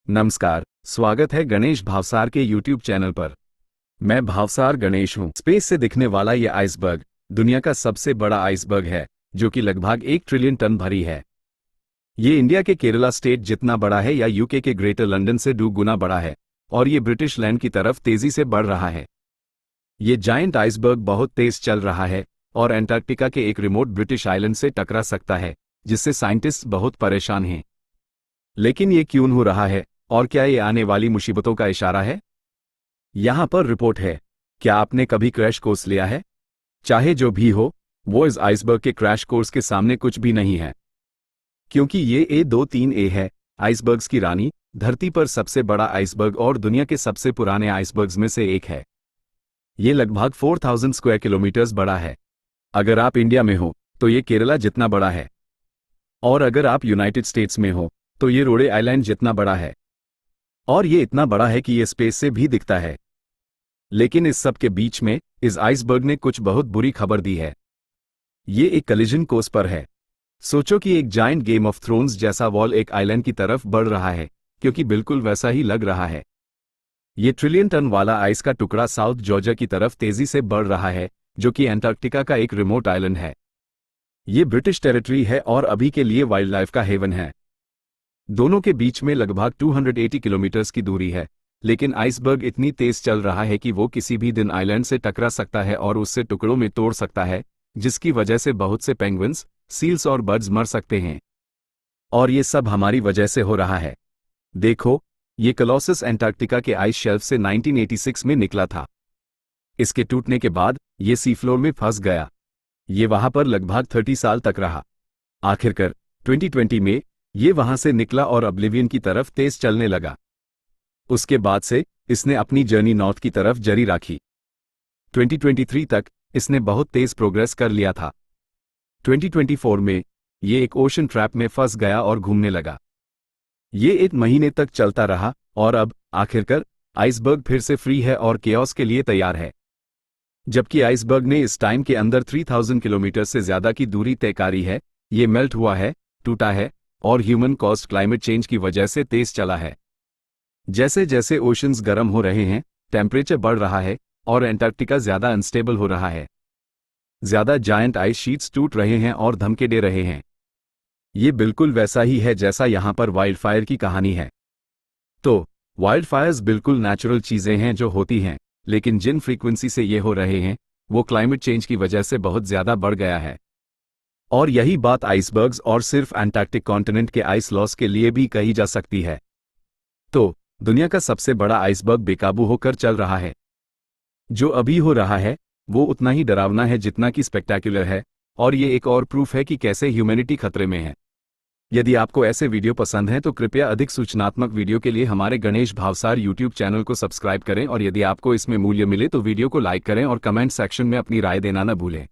नमस्कार, स्वागत है गणेश भावसार के YouTube चैनल पर। मैं भावसार गणेश हूं। स्पेस से दिखने वाला ये आइसबर्ग दुनिया का सबसे बड़ा आइसबर्ग है, जो कि लगभग 1 ट्रिलियन टन भारी है। ये इंडिया के केरला स्टेट जितना बड़ा है या यूके के ग्रेटर लंदन से 2 गुना बड़ा है, और ये ब्रिटिश लैंड की तरफ तेजी से बढ़ रहा है। ये जायंट आइसबर्ग बहुत तेज चल रहा है और एंटार्क्टिका के एक रिमोट ब्रिटिश आइलैंड से टकरा सकता है, जिससे साइंटिस्ट बहुत परेशान हैं। लेकिन ये क्यों हो रहा है और क्या ये आने वाली मुसीबतों का इशारा है? यहां पर रिपोर्ट है। क्या आपने कभी क्रैश कोर्स लिया है? चाहे जो भी हो, वो इस आइसबर्ग के क्रैश कोर्स के सामने कुछ भी नहीं है, क्योंकि ये A23A है, आइसबर्ग्स की रानी, धरती पर सबसे बड़ा आइसबर्ग और दुनिया के सबसे पुराने आइसबर्ग्स में से एक है। ये लगभग 4000 स्क्वायर किलोमीटर्स बड़ा है। अगर आप इंडिया में हो तो ये केरला जितना बड़ा है, और अगर आप यूनाइटेड स्टेट्स में हो तो ये रोडे आइलैंड जितना बड़ा है। और ये इतना बड़ा है कि ये स्पेस से भी दिखता है। लेकिन इस सब के बीच में इस आइसबर्ग ने कुछ बहुत बुरी खबर दी है। ये एक कलिजन कोर्स पर है। सोचो कि एक जायंट गेम ऑफ थ्रोन्स जैसा वॉल एक आइलैंड की तरफ बढ़ रहा है, क्योंकि बिल्कुल वैसा ही लग रहा है। ये ट्रिलियन टन वाला आइस का टुकड़ा साउथ जॉर्जिया की तरफ तेजी से बढ़ रहा है, जो कि एंटार्क्टिका का एक रिमोट आइलैंड है। ये ब्रिटिश टेरिटरी है और अभी के लिए वाइल्ड लाइफ का हेवन है। दोनों के बीच में लगभग 280 किलोमीटर्स की दूरी है, लेकिन आइसबर्ग इतनी तेज चल रहा है कि वो किसी भी दिन आइलैंड से टकरा सकता है और उससे टुकड़ों में तोड़ सकता है, जिसकी वजह से बहुत से पेंगुइन्स, सील्स और बर्ड्स मर सकते हैं। और ये सब हमारी वजह से हो रहा है। देखो, ये कॉलोसस एंटार्क्टिका के आइस शेल्फ से 1986 में निकला था। इसके टूटने के बाद ये सी फ्लोर में फंस गया। ये वहां पर लगभग 30 साल तक रहा। आखिरकार 2020 में ये वहां से निकला और ऑब्लिवियन की तरफ तेज चलने लगा। उसके बाद से इसने अपनी जर्नी नॉर्थ की तरफ जारी रखी। 2023 तक इसने बहुत तेज प्रोग्रेस कर लिया था। 2024 में ये एक ओशन ट्रैप में फंस गया और घूमने लगा। ये 1 महीने तक चलता रहा और अब आखिरकार आइसबर्ग फिर से फ्री है और केओस के लिए तैयार है। जबकि आइसबर्ग ने इस टाइम के अंदर 3000 किलोमीटर से ज्यादा की दूरी तय करी है। ये मेल्ट हुआ है, टूटा है और ह्यूमन कॉज्ड क्लाइमेट चेंज की वजह से तेज चला है। जैसे जैसे ओशंस गर्म हो रहे हैं, टेम्परेचर बढ़ रहा है और एंटार्क्टिका ज्यादा अनस्टेबल हो रहा है। ज्यादा जायंट आइस शीट्स टूट रहे हैं और धमके दे रहे हैं। ये बिल्कुल वैसा ही है जैसा यहां पर वाइल्ड फायर की कहानी है। तो वाइल्ड फायर्स बिल्कुल नेचुरल चीजें हैं जो होती हैं, लेकिन जिन फ्रीक्वेंसी से ये हो रहे हैं वो क्लाइमेट चेंज की वजह से बहुत ज्यादा बढ़ गया है। और यही बात आइसबर्ग्स और सिर्फ एंटार्क्टिक कॉन्टिनेंट के आइस लॉस के लिए भी कही जा सकती है। तो दुनिया का सबसे बड़ा आइसबर्ग बेकाबू होकर चल रहा है। जो अभी हो रहा है वो उतना ही डरावना है जितना कि स्पेक्टेक्युलर है, और ये एक और प्रूफ है कि कैसे ह्यूमैनिटी खतरे में है। यदि आपको ऐसे वीडियो पसंद हैं तो कृपया अधिक सूचनात्मक वीडियो के लिए हमारे गणेश भावसार YouTube चैनल को सब्सक्राइब करें, और यदि आपको इसमें मूल्य मिले तो वीडियो को लाइक करें और कमेंट सेक्शन में अपनी राय देना न भूलें।